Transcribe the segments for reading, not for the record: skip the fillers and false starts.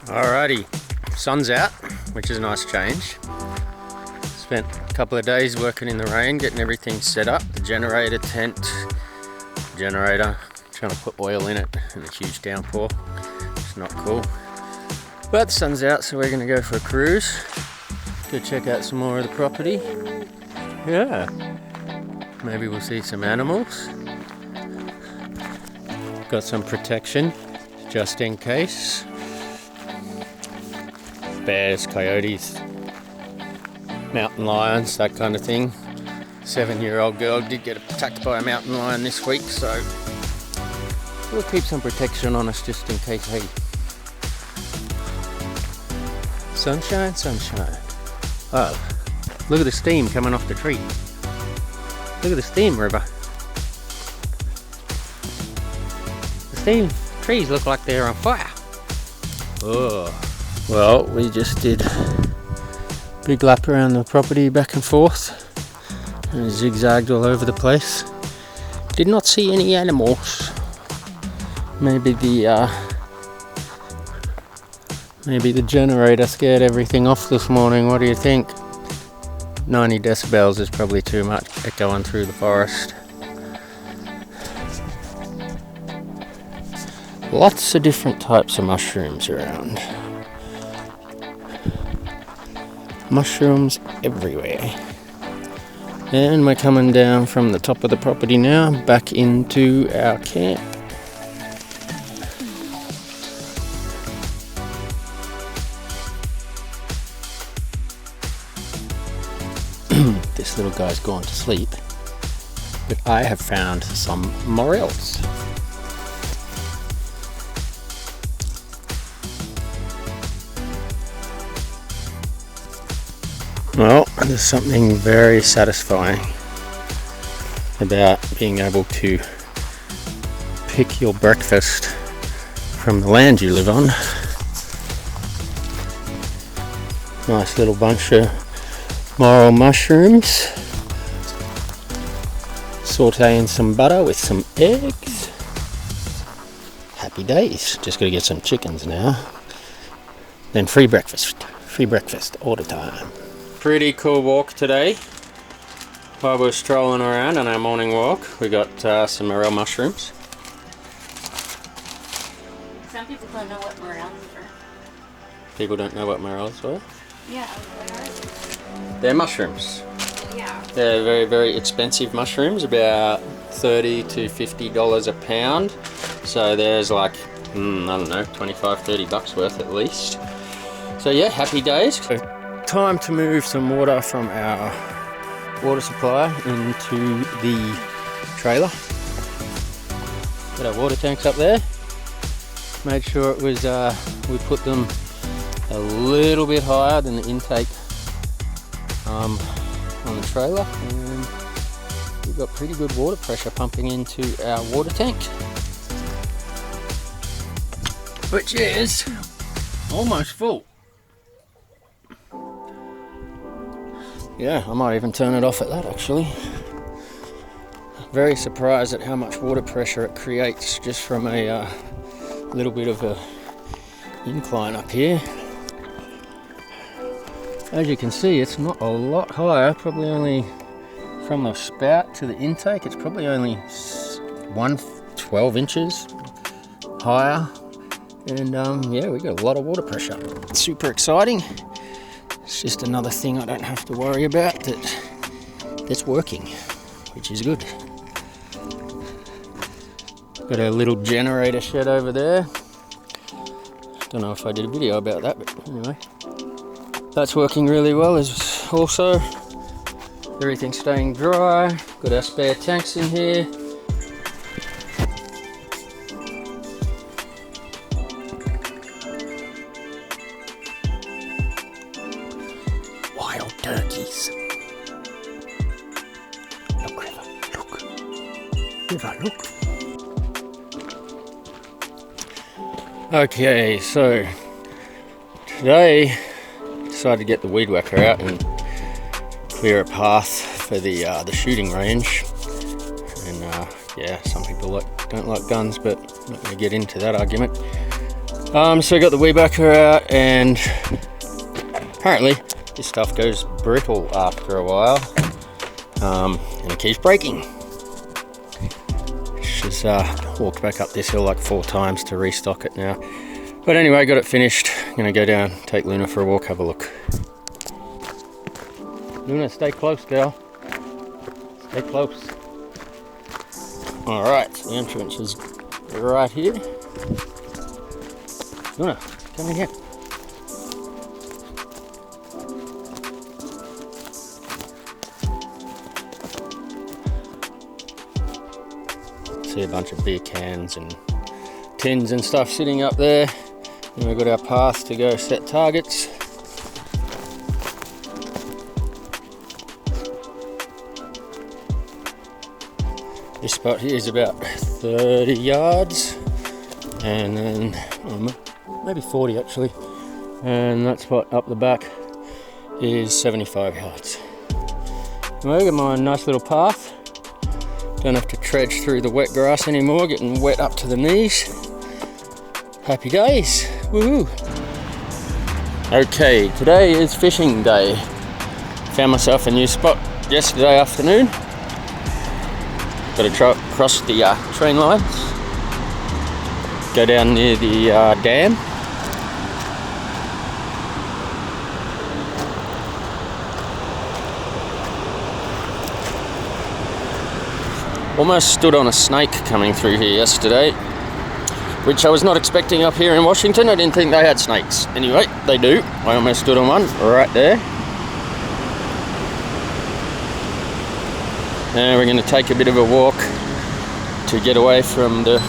Alrighty, sun's out, which is a nice change. Spent a couple of days working in the rain, getting everything set up, the generator, tent, generator, trying to put oil in it in a huge downpour. It's not cool. But the sun's out, so we're gonna go for a cruise. Go check out some more of the property. Yeah, maybe we'll see some animals. Got some protection, just in case. Bears, coyotes, mountain lions, that kind of thing. 7-year-old girl did get attacked by a mountain lion this week, so we'll keep some protection on us just in case. Hey, sunshine, sunshine. Oh, look at the steam coming off the tree. Look at the steam river. The steam trees look like they're on fire. Oh. Well, we just did a big lap around the property back and forth and zigzagged all over the place. Did not see any animals. Maybe the generator scared everything off this morning. What do you think? 90 decibels is probably too much echoing through the forest. Lots of different types of mushrooms around. Mushrooms everywhere. And we're coming down from the top of the property now, back into our camp. This little guy's gone to sleep, but I have found some morels. Well, there's something very satisfying about being able to pick your breakfast from the land you live on. Nice little bunch of morel mushrooms. Saute in some butter with some eggs. Happy days. Just gotta get some chickens now. Then free breakfast all the time. Pretty cool walk today. While we're strolling around on our morning walk, we got some morel mushrooms. Some people don't know what morels are. People don't know what morels are? Yeah, what are they? They're mushrooms. Yeah. They're very, very expensive mushrooms, about $30 to $50 a pound. So there's like, I don't know, 25, 30 bucks worth at least. So yeah, happy days. Time to move some water from our water supply into the trailer. Got our water tanks up there. Made sure it was, we put them a little bit higher than the intake on the trailer, and we've got pretty good water pressure pumping into our water tank, which is almost full. Yeah, I might even turn it off at that actually. Very surprised at how much water pressure it creates just from a little bit of a incline up here. As you can see, it's not a lot higher, probably only from the spout to the intake, it's probably only 12 inches higher. And yeah, we got a lot of water pressure. It's super exciting. It's just another thing I don't have to worry about that's working, which is good. Got a little generator shed over there. Don't know if I did a video about that, but anyway. That's working really well as also. Everything's staying dry. Got our spare tanks in here. Wild turkeys. Look, River, look. River, look. Okay, so today decided to get the weed whacker out and clear a path for the shooting range. And yeah, some people don't like guns, but I'm not going to get into that argument. So I got the weed whacker out, and apparently this stuff goes brittle after a while, and it keeps breaking. Just walked back up this hill like 4 times to restock it now. But anyway, got it finished. I'm gonna go down, take Luna for a walk, have a look. Luna, stay close, girl. Stay close. Alright, the entrance is right here. Luna, come in here. See a bunch of beer cans and tins and stuff sitting up there. And we've got our path to go set targets. This spot here is about 30 yards, and then maybe 40 actually, and that spot up the back is 75 yards. Well, I got my nice little path. Don't have to trudge through the wet grass anymore, getting wet up to the knees. Happy days, woohoo! Okay, today is fishing day. Found myself a new spot yesterday afternoon. Got to cross the train lines, go down near the dam. Almost stood on a snake coming through here yesterday, which I was not expecting up here in Washington. I didn't think they had snakes. Anyway, they do. I almost stood on one right there. Now we're going to take a bit of a walk to get away from the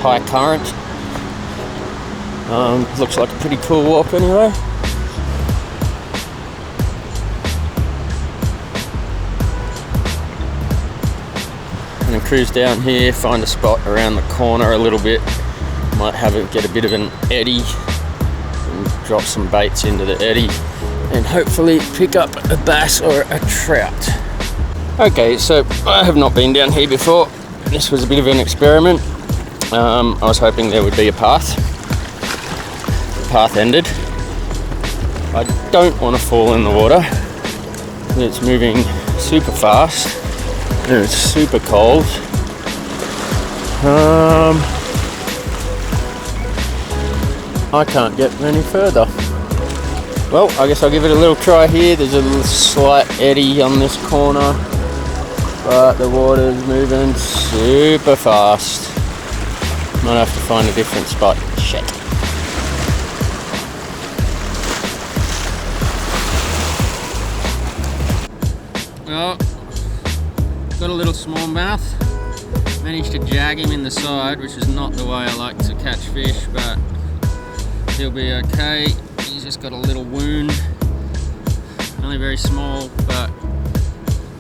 high current. Looks like a pretty cool walk anyway. And cruise down here, find a spot around the corner a little bit. Might get a bit of an eddy and drop some baits into the eddy, and hopefully pick up a bass or a trout. Okay, so I have not been down here before. This was a bit of an experiment. I was hoping there would be a path. The path ended. I don't want to fall in the water. It's moving super fast and it's super cold. I can't get any further. Well, I guess I'll give it a little try here. There's a slight eddy on this corner, but the water's moving super fast. Might have to find a different spot. Shit. Well, got a little smallmouth. Managed to jag him in the side, which is not the way I like to catch fish, but he'll be okay. He's just got a little wound. Only very small, but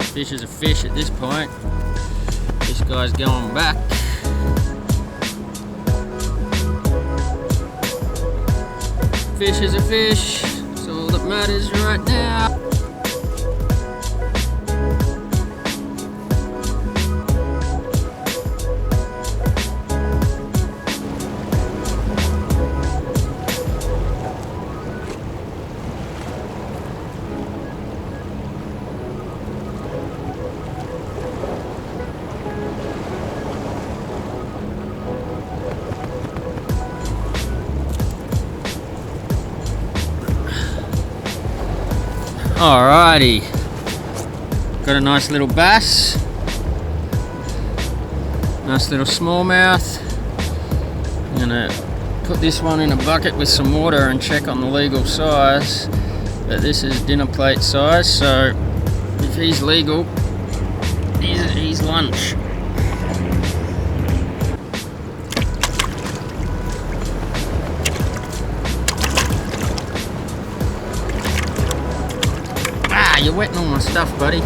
fish is a fish at this point. This guy's going back. Fish is a fish. That's all that matters right now. Alrighty, got a nice little bass, nice little smallmouth. I'm gonna put this one in a bucket with some water and check on the legal size, but this is dinner plate size, so if he's legal, he's lunch. You're wetting all my stuff, buddy.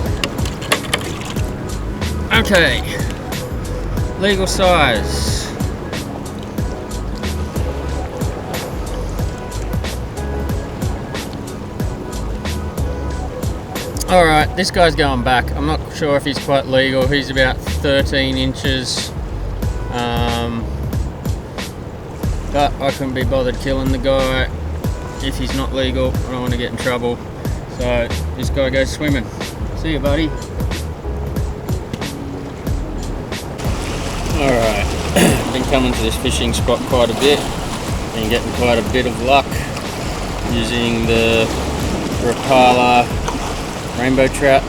Okay, legal size. Alright, this guy's going back. I'm not sure if he's quite legal. He's about 13 inches. but I couldn't be bothered killing the guy if he's not legal. I don't want to get in trouble, so this guy goes swimming. See you, buddy. Alright, been coming to this fishing spot quite a bit, been getting quite a bit of luck using the Rapala rainbow trout.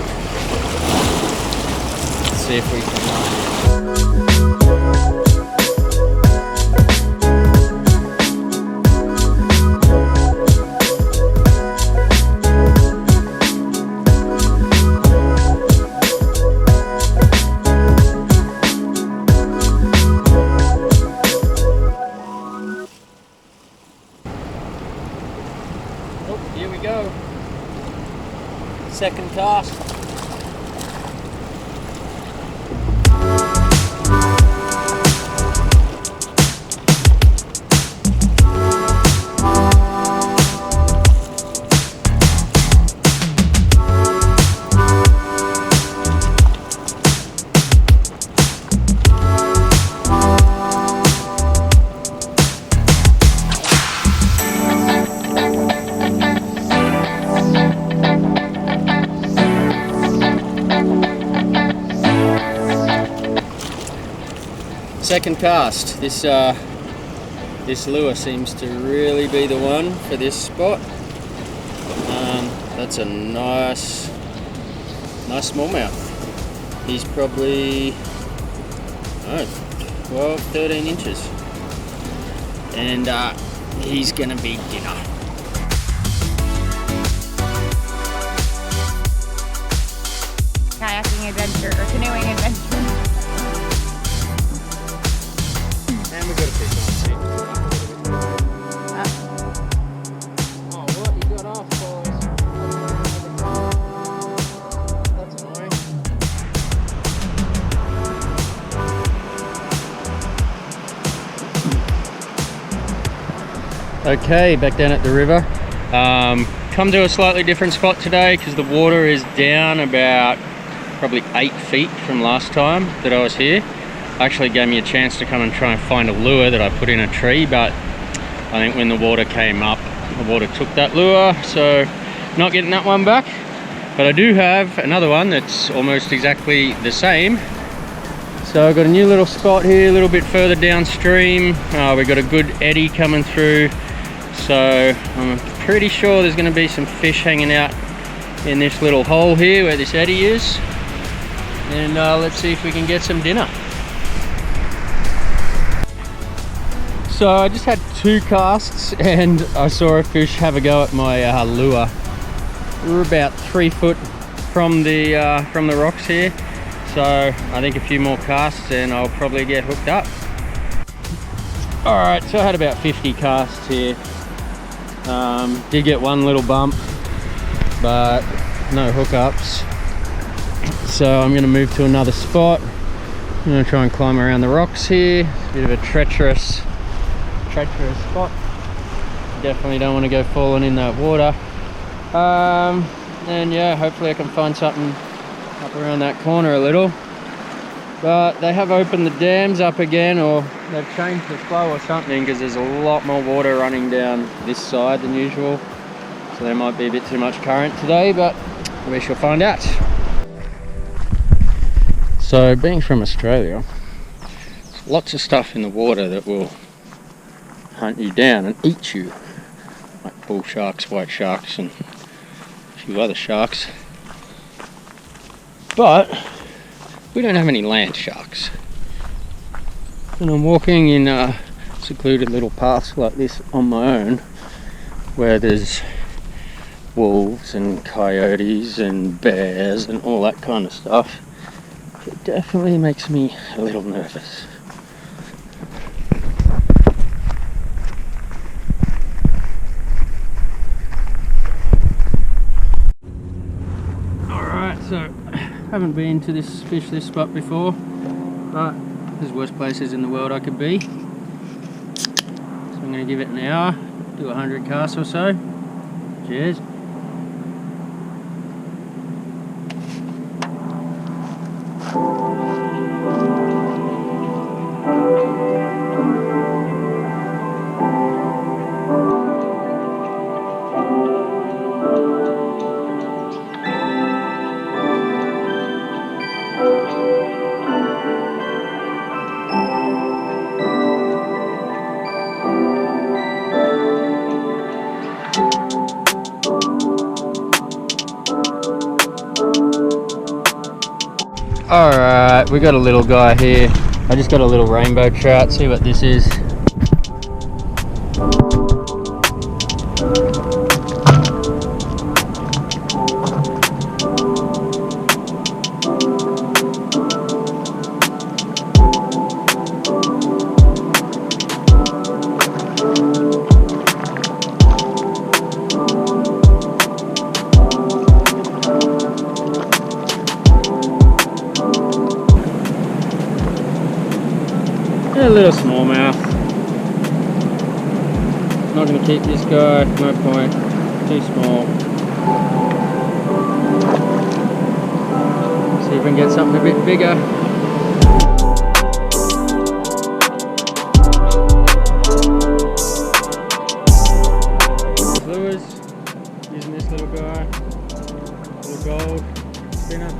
Let's see if we can here we go. Second cast. Second cast. This lure seems to really be the one for this spot. That's a nice smallmouth. He's probably 12, 13 inches, and he's gonna be dinner. Kayaking adventure or canoeing adventure. And we got a fish on. Oh, what? He got off, boys. That's annoying. Okay, back down at the river. Come to a slightly different spot today because the water is down about probably 8 feet from last time that I was here. Actually gave me a chance to come and try and find a lure that I put in a tree, but I think when the water came up, the water took that lure, so not getting that one back. But I do have another one that's almost exactly the same. So I've got a new little spot here, a little bit further downstream. We've got a good eddy coming through, so I'm pretty sure there's going to be some fish hanging out in this little hole here where this eddy is. And let's see if we can get some dinner. So I just had 2 casts and I saw a fish have a go at my lure. We're about 3 foot from the rocks here, so I think a few more casts and I'll probably get hooked up. Alright, so I had about 50 casts here. Did get one little bump, but no hookups. So I'm going to move to another spot. I'm going to try and climb around the rocks here. It's a bit of a treacherous spot. Definitely don't want to go falling in that water. And yeah, hopefully I can find something up around that corner a little. But they have opened the dams up again, or they've changed the flow or something, because there's a lot more water running down this side than usual. So there might be a bit too much current today, but we shall find out. So being from Australia, there's lots of stuff in the water that will hunt you down and eat you, like bull sharks, white sharks, and a few other sharks. But we don't have any land sharks. And I'm walking in secluded little paths like this on my own, where there's wolves and coyotes and bears and all that kind of stuff. It definitely makes me a little nervous. Alright, so haven't been to this spot before, but there's worse places in the world I could be. So I'm going to give it an hour, do 100 casts or so. Cheers. Alright, we got a little guy here. I just got a little rainbow trout, see what this is. A little smallmouth. Not going to keep this guy, no point. Too small. See if we can get something a bit bigger. Lures, using this little guy, little gold spinner.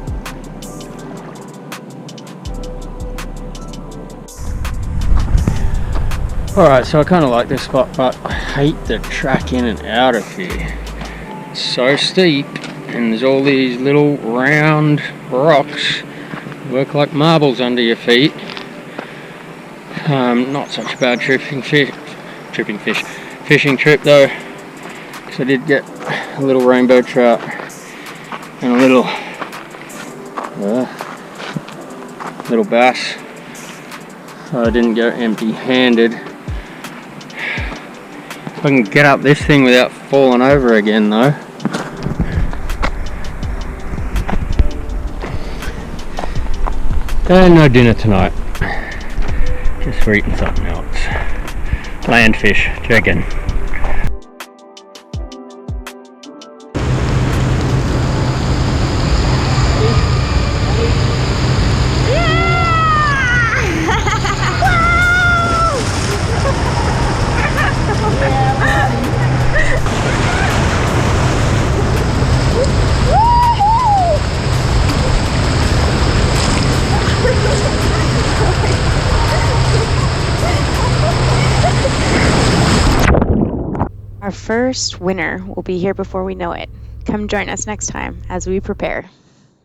Alright, so I kind of like this spot, but I hate the track in and out of here. It's so steep, and there's all these little round rocks, work like marbles under your feet. Not such a bad fishing trip though, because I did get a little rainbow trout and a little bass. So I didn't go empty-handed. If I can get up this thing without falling over again though. And no dinner tonight. Just for eating something else. Land fish, chicken. Our first winner will be here before we know it. Come join us next time as we prepare.